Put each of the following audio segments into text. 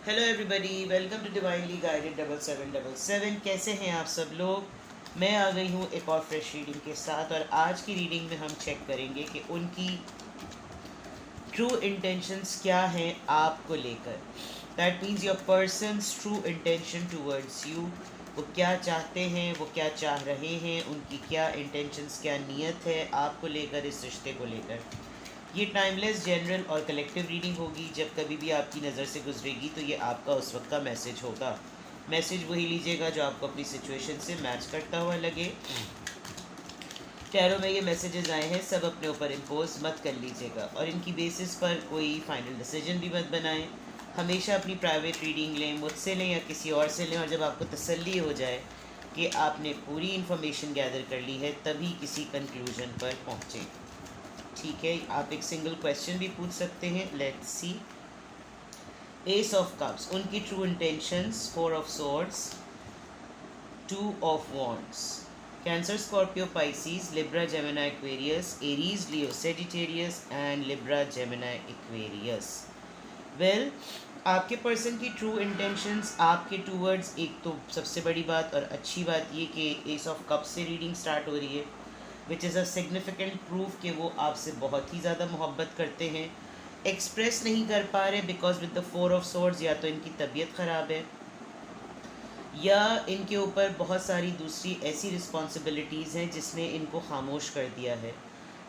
Hello everybody, welcome to divinely guided 7777। कैसे हैं आप सब लोग। मैं आ गई हूँ एक और फ्रेश रीडिंग के साथ, और आज की रीडिंग में हम चेक करेंगे कि उनकी ट्रू इंटेंशंस क्या हैं आपको लेकर। That means your persons true intention towards you. वो क्या चाहते हैं, वो क्या चाह रहे हैं, उनकी क्या इंटेंशंस, क्या नीयत है आपको लेकर, इस रिश्ते को लेकर। ये टाइमलेस, जनरल और कलेक्टिव रीडिंग होगी। जब कभी भी आपकी नज़र से गुजरेगी तो ये आपका उस वक्त का मैसेज होगा। मैसेज वही लीजिएगा जो आपको अपनी सिचुएशन से मैच करता हुआ लगे। टैरो में ये मैसेजेस आए हैं, सब अपने ऊपर इम्पोज मत कर लीजिएगा, और इनकी बेसिस पर कोई फाइनल डिसीजन भी मत बनाएं। हमेशा अपनी प्राइवेट रीडिंग लें, मुझसे लें या किसी और से लें, और जब आपको तसल्ली हो जाए कि आपने पूरी इन्फॉर्मेशन गैदर कर ली है तभी किसी कंक्लूजन पर पहुँचें। ठीक है, आप एक सिंगल क्वेश्चन भी पूछ सकते हैं। Let's see. Ace of cups, उनकी true intentions. Four of swords, two of wands. Cancer, Scorpio, Pisces, Libra, Gemini, Aquarius, Aries, Leo, Sagittarius and Libra, Gemini, Aquarius. Well, आपके पर्सन की ट्रू इंटेंशंस आपके towards, एक तो सबसे बड़ी बात और अच्छी बात ये कि एस ऑफ कप्स से रीडिंग स्टार्ट हो रही है, which is a significant proof कि वो आपसे बहुत ही ज़्यादा मोहब्बत करते हैं। एक्सप्रेस नहीं कर पा रहे because with the four of swords या तो इनकी तबीयत ख़राब है, या इनके ऊपर बहुत सारी दूसरी ऐसी रिस्पॉन्सिबिलिटीज़ हैं जिसने इनको खामोश कर दिया है।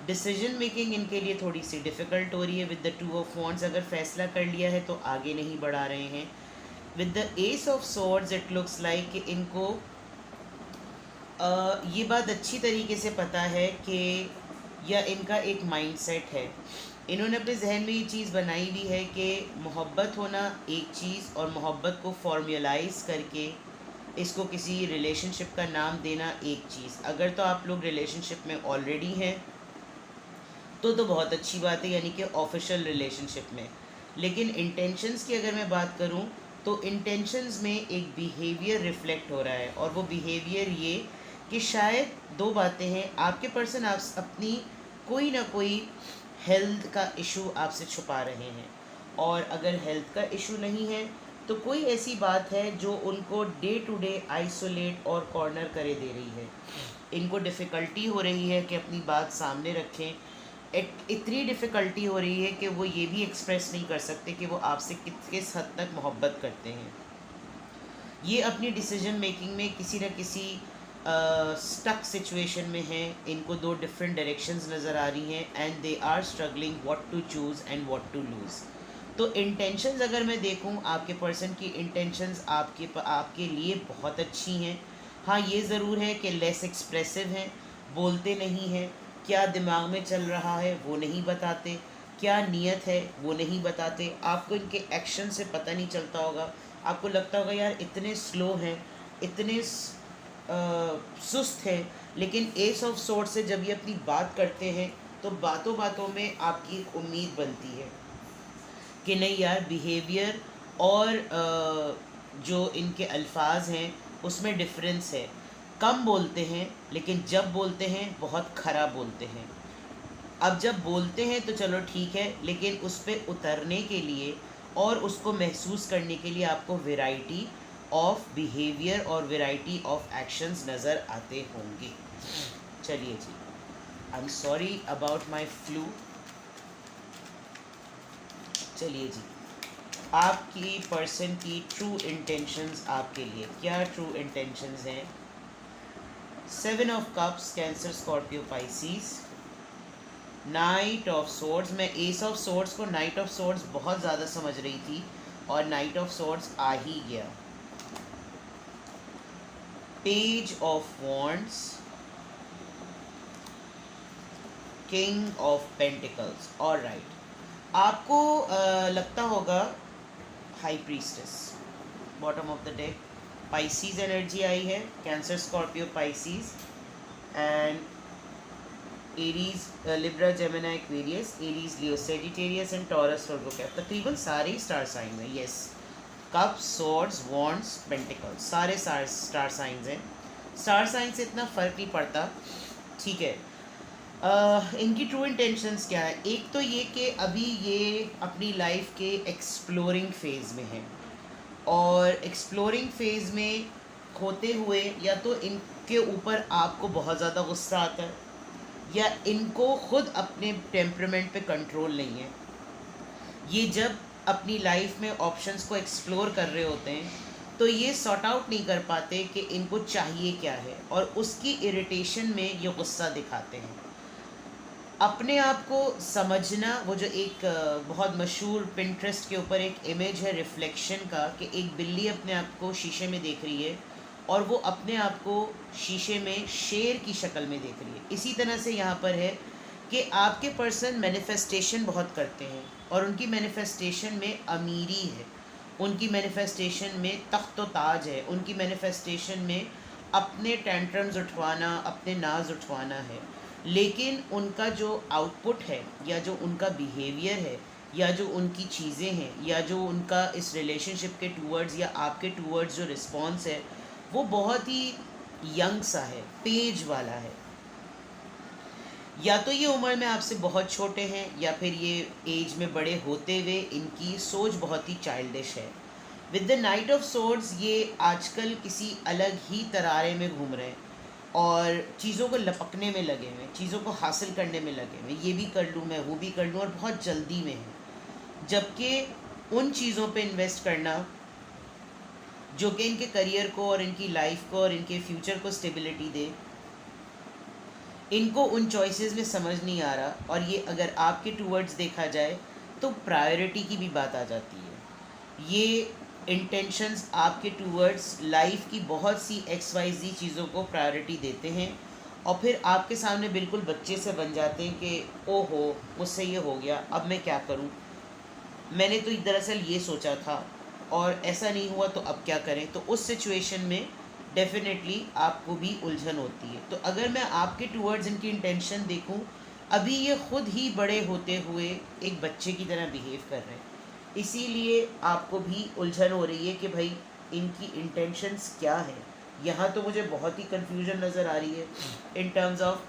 डिसीजन मेकिंग इनके लिए थोड़ी सी डिफ़िकल्ट हो रही है। With the two of wands अगर फैसला कर लिया है तो आगे नहीं बढ़ा रहे हैं। With the S of swords it looks like कि इनको ये बात अच्छी तरीके से पता है कि, या इनका एक माइंडसेट है, इन्होंने अपने जहन में ये चीज़ बनाई हुई है कि मोहब्बत होना एक चीज़ और मोहब्बत को फॉर्मलाइज करके इसको किसी रिलेशनशिप का नाम देना एक चीज़। अगर तो आप लोग रिलेशनशिप में ऑलरेडी हैं तो बहुत अच्छी बात है, यानी कि ऑफिशियल रिलेशनशिप में। लेकिन इंटेंशंस की अगर मैं बात करूं तो इंटेंशंस में एक बिहेवियर रिफ्लेक्ट हो रहा है, और वो बिहेवियर ये कि शायद दो बातें हैं। आपके पर्सन आप अपनी कोई ना कोई हेल्थ का इशू आपसे छुपा रहे हैं, और अगर हेल्थ का इशू नहीं है तो कोई ऐसी बात है जो उनको डे टू डे आइसोलेट और कॉर्नर करे दे रही है। इनको डिफ़िकल्टी हो रही है कि अपनी बात सामने रखें। इतनी डिफ़िकल्टी हो रही है कि वो ये भी एक्सप्रेस नहीं कर सकते कि वो आपसे किस हद तक मोहब्बत करते हैं। ये अपनी डिसीजन मेकिंग में किसी न किसी स्टक सिचुएशन में हैं। इनको दो डिफरेंट डायरेक्शंस नज़र आ रही हैं, and they are struggling what to choose and what to lose. तो इंटेंशंस अगर मैं देखूं, आपके पर्सन की इंटेंशंस आपके लिए बहुत अच्छी हैं। हाँ, ये ज़रूर है कि लेस एक्सप्रेसिव हैं, बोलते नहीं हैं। क्या दिमाग में चल रहा है वो नहीं बताते, क्या नीयत है वो नहीं बताते। आपको इनके एक्शन से पता नहीं चलता होगा। आपको लगता होगा यार इतने स्लो हैं, इतने सुस्त हैं, लेकिन एस ऑफ सोर्ड से जब ये अपनी बात करते हैं तो बातों बातों में आपकी एक उम्मीद बनती है कि नहीं यार, बिहेवियर और जो इनके अल्फाज हैं उसमें डिफरेंस है। कम बोलते हैं लेकिन जब बोलते हैं बहुत खराब बोलते हैं। अब जब बोलते हैं तो चलो ठीक है, लेकिन उस पर उतरने के लिए और उसको महसूस करने के लिए आपको वैरायटी ऑफ बिहेवियर और वैरायटी ऑफ एक्शंस नज़र आते होंगे। चलिए जी, I am sorry about my flu. चलिए जी, आपकी पर्सन की ट्रू इंटेंशंस आपके लिए क्या ट्रू इंटेंशंस हैं। Seven of cups, Cancer, Scorpio, Pisces. Knight of swords, मैं एस ऑफ सोर्ड्स को नाइट ऑफ सोर्ड्स बहुत ज़्यादा समझ रही थी और नाइट ऑफ सोर्ड्स आ ही गया। Page of wands, king of pentacles. और राइट, आपको लगता होगा high priestess, bottom of the deck. Pisces energy आई है, Cancer, Scorpio, Pisces and Aries, Libra, Gemini, Aquarius, Aries, Leo, Sagittarius and taurus, Virgo, cap. तकरीबन सारे ही स्टार साइन हैं। Yes, cup, swords, wands, pentacles, सारे star signs हैं। Star sign से इतना फ़र्क नहीं पड़ता, ठीक है। इनकी ट्रू इंटेंशंस क्या है। एक तो ये कि अभी ये अपनी लाइफ के एक्सप्लोरिंग फेज़ में हैं। और एक्सप्लोरिंग फेज़ में होते हुए या तो इनके ऊपर आपको बहुत ज़्यादा गुस्सा आता है या इनको खुद अपने टेम्परामेंट पे कंट्रोल नहीं है। ये जब अपनी लाइफ में ऑप्शंस को एक्सप्लोर कर रहे होते हैं तो ये सॉर्ट आउट नहीं कर पाते कि इनको चाहिए क्या है, और उसकी इरिटेशन में ये गुस्सा दिखाते हैं। अपने आप को समझना, वो जो एक बहुत मशहूर पिंटरेस्ट के ऊपर एक इमेज है रिफ्लेक्शन का, कि एक बिल्ली अपने आप को शीशे में देख रही है और वो अपने आप को शीशे में शेर की शक्ल में देख रही है। इसी तरह से यहाँ पर है कि आपके पर्सन मैनिफेस्टेशन बहुत करते हैं और उनकी मैनिफेस्टेशन में अमीरी है, उनकी मैनिफेस्टेशन में तख्त व ताज है, उनकी मैनिफेस्टेशन में अपने टेंट्रम्स उठवाना, अपने नाज उठवाना है। लेकिन उनका जो आउटपुट है या जो उनका बिहेवियर है या जो उनकी चीज़ें हैं या जो उनका इस रिलेशनशिप के टूवर्ड्स या आपके टूवर्ड्स जो रिस्पॉन्स है, वो बहुत ही यंग सा है, पेज वाला है। या तो ये उम्र में आपसे बहुत छोटे हैं या फिर ये एज में बड़े होते हुए इनकी सोच बहुत ही चाइल्डिश है। With the night of swords ये आजकल किसी अलग ही तरारे में घूम रहे हैं और चीज़ों को लपकने में लगे हुए हैं, चीज़ों को हासिल करने में लगे हुए हैं। ये भी कर लूँ मैं, वो भी कर लूँ, और बहुत जल्दी में है। जबकि उन चीज़ों पे इन्वेस्ट करना जो कि इनके करियर को और इनकी लाइफ को और इनके फ्यूचर को स्टेबिलिटी दे, इनको उन चॉइसेस में समझ नहीं आ रहा। और ये अगर आपके टूवर्ड्स देखा जाए तो प्रायोरिटी की भी बात आ जाती है। ये इंटेंशंस आपके टूवर्ड्स लाइफ की बहुत सी XYZ चीज़ों को प्रायोरिटी देते हैं और फिर आपके सामने बिल्कुल बच्चे से बन जाते हैं कि ओहो मुझसे ये हो गया, अब मैं क्या करूं, मैंने तो दरअसल ये सोचा था और ऐसा नहीं हुआ, तो अब क्या करें। तो उस सिचुएशन में डेफिनेटली आपको भी उलझन होती है। तो अगर मैं आपके टूवर्ड्स इनकी इंटेंशन देखूं, अभी ये खुद ही बड़े होते हुए एक बच्चे की तरह बिहेव कर रहे हैं, इसीलिए आपको भी उलझन हो रही है कि भाई इनकी इंटेंशंस क्या है। यहाँ तो मुझे बहुत ही कन्फ्यूजन नज़र आ रही है इन टर्म्स ऑफ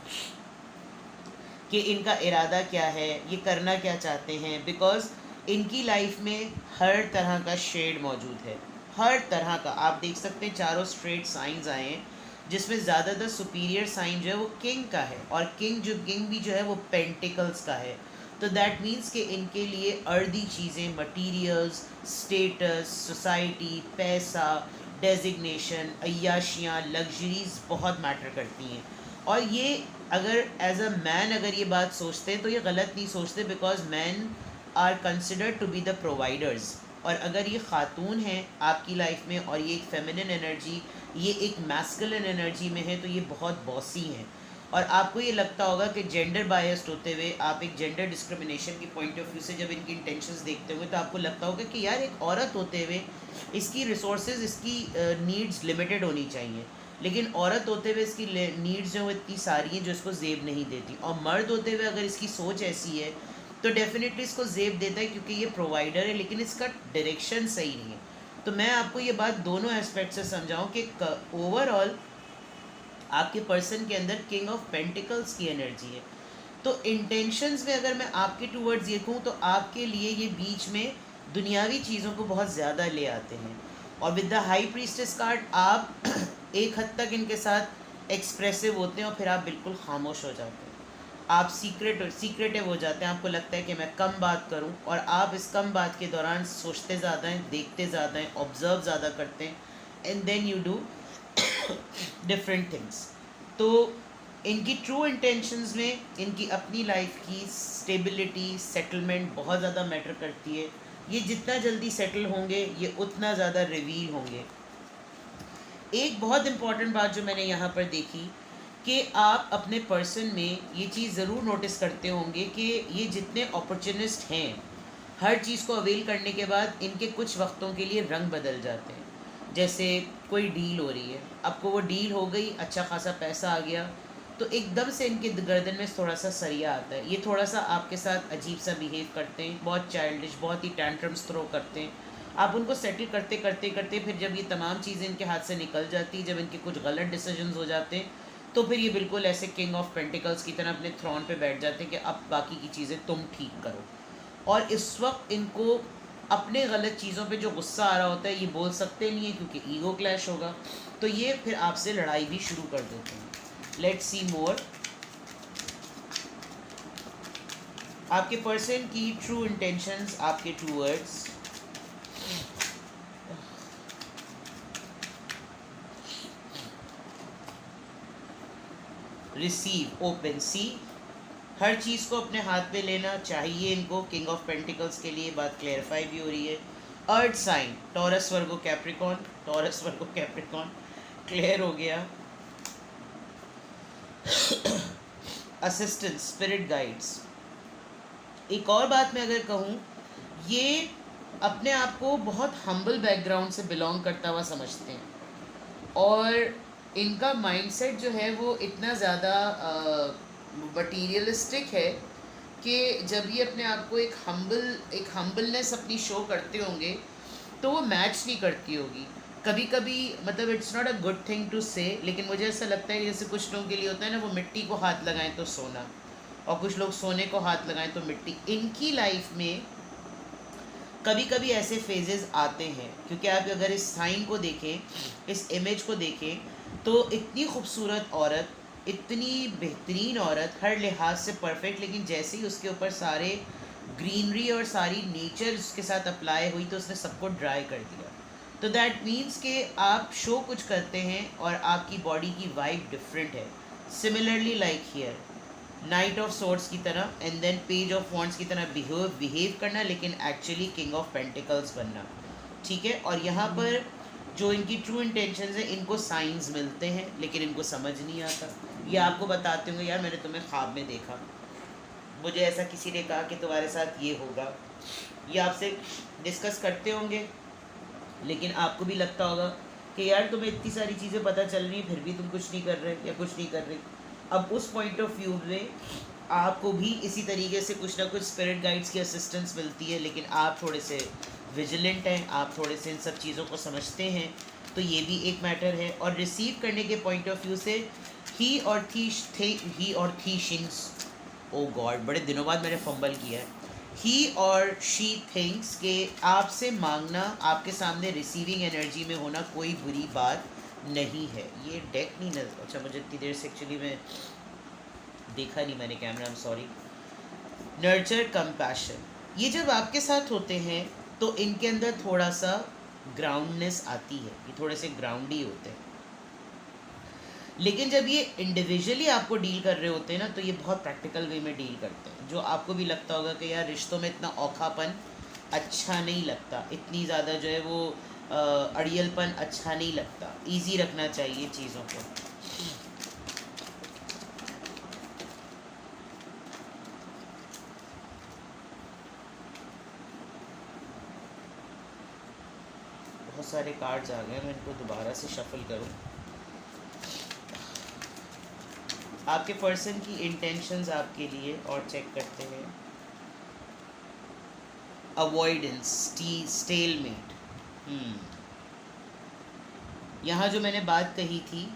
कि इनका इरादा क्या है, ये करना क्या चाहते हैं। बिकॉज इनकी लाइफ में हर तरह का शेड मौजूद है, हर तरह का। आप देख सकते हैं चारों स्ट्रेट साइंस आए हैं जिसमें ज़्यादातर सुपीरियर साइन जो है वो किंग का है, और किंग भी जो है वो पेंटिकल्स का है। तो दैट मीन्स कि इनके लिए अर्दी चीज़ें, मटीरियल्स, स्टेटस, सोसाइटी, पैसा, डेजिग्नेशन, अय्याशियाँ, लग्जरीज बहुत मैटर करती हैं। और ये अगर एज अ मैन अगर ये बात सोचते हैं तो ये गलत नहीं सोचते, because man are considered to be the providers. और अगर ये ख़ातून हैं आपकी लाइफ में और ये एक फेमिनिन एनर्जी, ये एक मैस्कुलिन एनर्जी में है, तो ये बहुत बॉसी हैं। और आपको ये लगता होगा कि जेंडर बायस्ड होते हुए आप एक जेंडर डिस्क्रिमिनेशन की पॉइंट ऑफ व्यू से जब इनकी इंटेंशंस देखते हुए तो आपको लगता होगा कि यार एक औरत होते हुए इसकी रिसोर्सेज, इसकी नीड्स लिमिटेड होनी चाहिए, लेकिन औरत होते हुए इसकी नीड्स जो इतनी सारी हैं जो इसको जेब नहीं देती। और मर्द होते हुए अगर इसकी सोच ऐसी है तो डेफिनेटली इसको जेब देता है क्योंकि ये प्रोवाइडर है, लेकिन इसका डायरेक्शन सही नहीं है। तो मैं आपको ये बात दोनों एस्पेक्ट से समझाऊं कि ओवरऑल आपके पर्सन के अंदर किंग ऑफ पेंटिकल्स की एनर्जी है। तो इंटेंशंस में अगर मैं आपके टूवर्ड्स देखूं तो आपके लिए ये बीच में दुनियावी चीज़ों को बहुत ज़्यादा ले आते हैं। और with the high priestess card आप एक हद तक इनके साथ एक्सप्रेसिव होते हैं और फिर आप बिल्कुल खामोश हो जाते हैं। आप सीक्रेटिव हो जाते हैं। आपको लगता है कि मैं कम बात करूं, और आप इस कम बात के दौरान सोचते ज़्यादा हैं, देखते ज़्यादा हैं, ऑब्ज़र्व ज़्यादा करते हैं, and then you do different things. तो इनकी ट्रू इंटेंशंस में इनकी अपनी लाइफ की स्टेबिलिटी, सेटलमेंट बहुत ज़्यादा मैटर करती है। ये जितना जल्दी सेटल होंगे ये उतना ज़्यादा रिवील होंगे। एक बहुत इम्पॉर्टेंट बात जो मैंने यहाँ पर देखी कि आप अपने पर्सन में ये चीज़ ज़रूर नोटिस करते होंगे कि ये जितने अपॉर्चुनिस्ट हैं, हर चीज़ को अवेल करने के बाद इनके कुछ वक्तों के लिए रंग बदल जाते हैं। जैसे कोई डील हो रही है, आपको वो डील हो गई, अच्छा खासा पैसा आ गया, तो एकदम से इनके गर्दन में थोड़ा सा सरिया आता है। ये थोड़ा सा आपके साथ अजीब सा बिहेव करते हैं, बहुत चाइल्डिश, बहुत ही टैंट्रम्स थ्रो करते हैं। आप उनको सेटल करते करते करते फिर जब ये तमाम चीज़ें इनके हाथ से निकल जाती, जब इनके कुछ गलत डिसीजंस हो जाते हैं, तो फिर ये बिल्कुल ऐसे किंग ऑफ पेंटिकल्स की तरह अपने थ्रोन पे बैठ जाते हैं कि अब बाकी की चीज़ें तुम ठीक करो। और इस वक्त इनको अपने गलत चीज़ों पे जो गुस्सा आ रहा होता है ये बोल सकते नहीं है क्योंकि ईगो क्लैश होगा, तो ये फिर आपसे लड़ाई भी शुरू कर देते हैं। लेट्स सी मोर। आपके पर्सन की ट्रू इंटेंशंस आपके टूवर्ड्स, रिसीव, ओपन, सी, हर चीज़ को अपने हाथ पे लेना चाहिए इनको। किंग ऑफ पेंटिकल्स के लिए बात क्लेरिफाई भी हो रही है। Earth sign, Taurus Virgo Capricorn, Taurus Virgo Capricorn clear हो गया। Assistance, spirit guides. एक और बात मैं अगर कहूँ, ये अपने आप को बहुत हम्बल बैकग्राउंड से बिलोंग करता हुआ समझते हैं, और इनका माइंडसेट जो है वो इतना ज़्यादा मटीरियलिस्टिक है कि जब ये अपने आप को एक हम्बलनेस अपनी शो करते होंगे तो वो मैच नहीं करती होगी कभी कभी। मतलब it's not a good thing to say, लेकिन मुझे ऐसा लगता है जैसे कुछ लोगों के लिए होता है ना, वो मिट्टी को हाथ लगाएं तो सोना, और कुछ लोग सोने को हाथ लगाएं तो मिट्टी। इनकी लाइफ में कभी कभी ऐसे फेजेस आते हैं, क्योंकि आप अगर इस साइन को देखें, इस इमेज को देखें, तो इतनी खूबसूरत औरत, इतनी बेहतरीन औरत, हर लिहाज से परफेक्ट, लेकिन जैसे ही उसके ऊपर सारे ग्रीनरी और सारी नेचर उसके साथ अप्लाई हुई तो उसने सबको ड्राई कर दिया। तो दैट मीन्स कि आप शो कुछ करते हैं और आपकी बॉडी की वाइब डिफरेंट है। Similarly like here, knight of swords की तरह and then page of wands की तरह बिहेव करना, लेकिन एक्चुअली किंग ऑफ पेंटिकल्स बनना, ठीक है। और यहाँ पर जो इनकी ट्रू इंटेंशंस है, इनको साइंस मिलते हैं लेकिन इनको समझ नहीं आता। ये आपको बताते होंगे, यार मैंने तुम्हें ख्वाब में देखा, मुझे ऐसा किसी ने कहा कि तुम्हारे साथ ये होगा, ये आपसे डिस्कस करते होंगे, लेकिन आपको भी लगता होगा कि यार तुम्हें इतनी सारी चीज़ें पता चल रही हैं फिर भी तुम कुछ नहीं कर रहे या कुछ नहीं कर रहे। अब उस पॉइंट ऑफ व्यू में आपको भी इसी तरीके से कुछ ना कुछ स्पिरिट गाइड्स की असिस्टेंस मिलती है, लेकिन आप थोड़े से विजिलेंट हैं, आप थोड़े से इन सब चीज़ों को समझते हैं, तो ये भी एक मैटर है। और रिसीव करने के पॉइंट ऑफ व्यू से ही और थी शिंग्स, ओ गॉड, बड़े दिनों बाद मैंने फंबल किया है। ही और शी थिंक्स के आपसे मांगना, आपके सामने रिसीविंग एनर्जी में होना कोई बुरी बात नहीं है। ये डेक नहीं नजर, अच्छा मुझे इतनी देर से एक्चुअली मैं देखा नहीं मैंने camera, I am sorry. Nurture compassion, ये जब आपके साथ होते हैं तो इनके अंदर थोड़ा सा ग्राउंडनेस आती है, ये थोड़े से ग्राउंडी होते हैं, लेकिन जब ये इंडिविजुअली आपको डील कर रहे होते हैं ना, तो ये बहुत प्रैक्टिकल वे में डील करते हैं। जो आपको भी लगता होगा कि यार रिश्तों में इतना औखापन अच्छा नहीं लगता, इतनी ज़्यादा जो है वो अड़ियलपन अच्छा नहीं लगता, इजी रखना चाहिए चीज़ों को। बहुत सारे कार्ड्स आ गए, मैं इनको दोबारा से शफल करूं। आपके पर्सन की इंटेंशंस आपके लिए और चेक करते हैं। Avoidance, stalemate. यहाँ जो मैंने बात कही थी,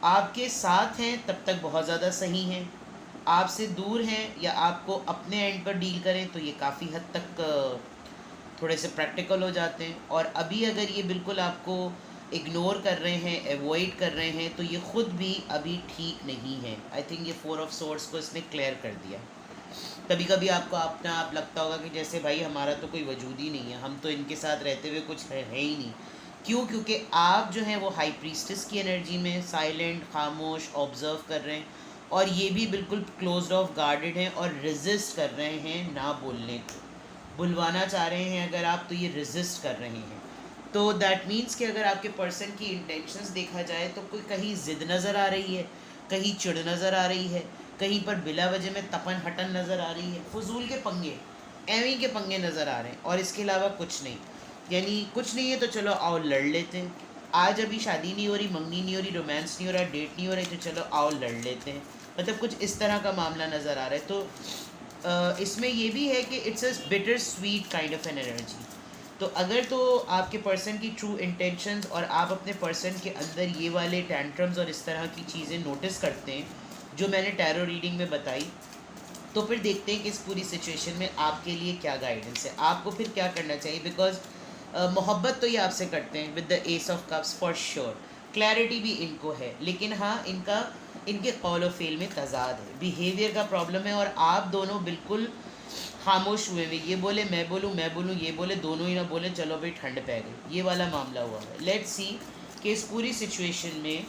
आपके साथ हैं तब तक बहुत ज़्यादा सही हैं, आपसे दूर हैं या आपको अपने एंड पर डील करें तो ये काफ़ी हद तक थोड़े से प्रैक्टिकल हो जाते हैं। और अभी अगर ये बिल्कुल आपको इग्नोर कर रहे हैं, अवॉइड कर रहे हैं, तो ये ख़ुद भी अभी ठीक नहीं है। आई थिंक ये 4 ऑफ सोर्ड्स को इसने क्लियर कर दिया। कभी कभी आपको अपना आप लगता होगा कि जैसे भाई हमारा तो कोई वजूद ही नहीं है, हम तो इनके साथ रहते हुए कुछ है ही नहीं। क्यों? क्योंकि आप जो हैं वो हाई प्रीस्टेस की एनर्जी में साइलेंट, खामोश, ऑब्जर्व कर रहे हैं, और ये भी बिल्कुल क्लोज्ड ऑफ, गार्डेड हैं और रेजिस्ट कर रहे हैं ना बोलने को। बुलवाना चाह रहे हैं अगर आप, तो ये रेजिस्ट कर रहे हैं। तो दैट मीन्स कि अगर आपके पर्सन की इंटेंशंस देखा जाए तो कोई कहीं ज़िद नज़र आ रही है, कहीं चिढ़ नज़र आ रही है, कहीं पर बिला वजह में तपन हटन नज़र आ रही है, फजूल के पंगे, एवं के पंगे नज़र आ रहे हैं, और इसके अलावा कुछ नहीं। यानी कुछ नहीं है तो चलो आओ लड़ लेते हैं। आज अभी शादी नहीं हो रही, मंगनी नहीं हो रही, रोमांस नहीं हो रहा, डेट नहीं हो रही, तो चलो आओ लड़ लेते हैं। मतलब कुछ इस तरह का मामला नज़र आ रहा है। तो इसमें ये भी है कि it's a bitter sweet kind of an energy. तो अगर तो आपके पर्सन की ट्रू इंटेंशंस और आप अपने पर्सन के अंदर ये वाले टैंट्रम्स और इस तरह की चीज़ें नोटिस करते हैं जो मैंने टैरो रीडिंग में बताई, तो फिर देखते हैं कि इस पूरी सिचुएशन में आपके लिए क्या गाइडेंस है, आपको फिर क्या करना चाहिए। बिकॉज मोहब्बत तो ये आपसे करते हैं with the S of cups for sure, clarity भी इनको है, लेकिन हाँ इनके कौल और फेल में तजाद है, बिहेवियर का प्रॉब्लम है, और आप दोनों बिल्कुल खामोश हुए हुए, ये बोले मैं बोलूँ, मैं बोलूँ ये बोले, दोनों ही ना बोले, चलो भाई ठंड पै गई, ये वाला मामला हुआ है। लेट्स सी कि इस पूरी सिचुएशन में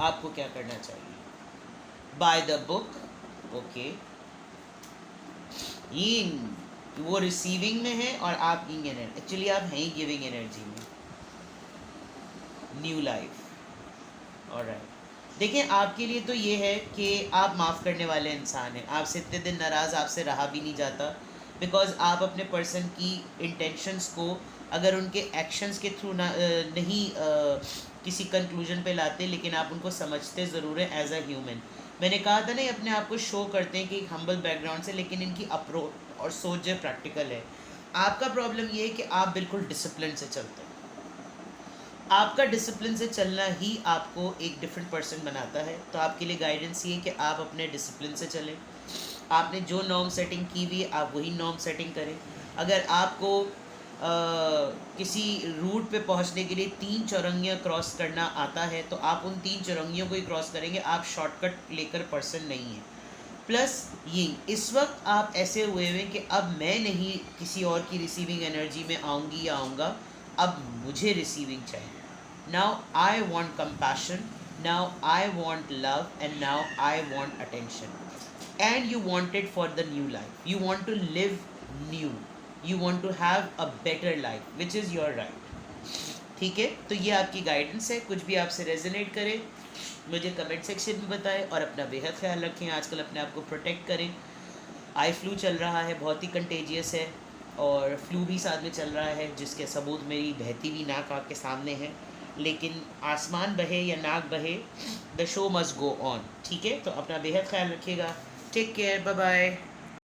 आपको क्या करना चाहिए। By the book, okay, Ying वो रिसीविंग में है और आप यिंग एनर्जी, एक्चुअली आप हैं गिविंग एनर्जी में, न्यू लाइफ। ऑलराइट, देखिए आपके लिए तो ये है कि आप माफ़ करने वाले इंसान हैं, आपसे इतने दिन नाराज़ आपसे रहा भी नहीं जाता, बिकॉज आप अपने पर्सन की इंटेंशंस को अगर उनके एक्शंस के थ्रू नहीं किसी कंक्लूजन पे लाते, लेकिन आप उनको समझते ज़रूर है एज अ ह्यूमन। मैंने कहा था ना, अपने आप को शो करते हैं कि एक हम्बल बैकग्राउंड से, लेकिन इनकी अप्रोच और सोच जो प्रैक्टिकल है। आपका प्रॉब्लम ये है कि आप बिल्कुल डिसिप्लिन से चलते हैं, आपका डिसिप्लिन से चलना ही आपको एक डिफरेंट पर्सन बनाता है। तो आपके लिए गाइडेंस ये है कि आप अपने डिसिप्लिन से चलें, आपने जो नॉर्म सेटिंग की हुई है आप वही नॉर्म सेटिंग करें। अगर आपको किसी रूट पे पहुंचने के लिए 3 चौरंगियाँ क्रॉस करना आता है तो आप उन 3 चौरंगियों को ही क्रॉस करेंगे, आप शॉर्टकट लेकर पर्सन नहीं है। प्लस ये इस वक्त आप ऐसे हुए हुए कि अब मैं नहीं किसी और की रिसीविंग एनर्जी में आऊँगी या आऊँगा, अब मुझे रिसीविंग चाहिए। Now I want compassion, now I want love, and now I want attention. And you want it for the new life, you want to live new, you want to have a better life, which is your right। ठीक है, तो ये आपकी guidance है। कुछ भी आपसे resonate करे मुझे कमेंट सेक्शन में बताएं, और अपना बेहद ख्याल रखें। आजकल अपने आप को प्रोटेक्ट करें। आई फ्लू चल रहा है, बहुत ही कंटेजियस है, और फ्लू भी साथ में चल रहा है, जिसके सबूत मेरी बहती हुई नाक आपके सामने है। लेकिन आसमान बहे या नाक बहे, the show must go on. ठीक है, तो अपना बेहद ख्याल रखिएगा। Take care, bye bye.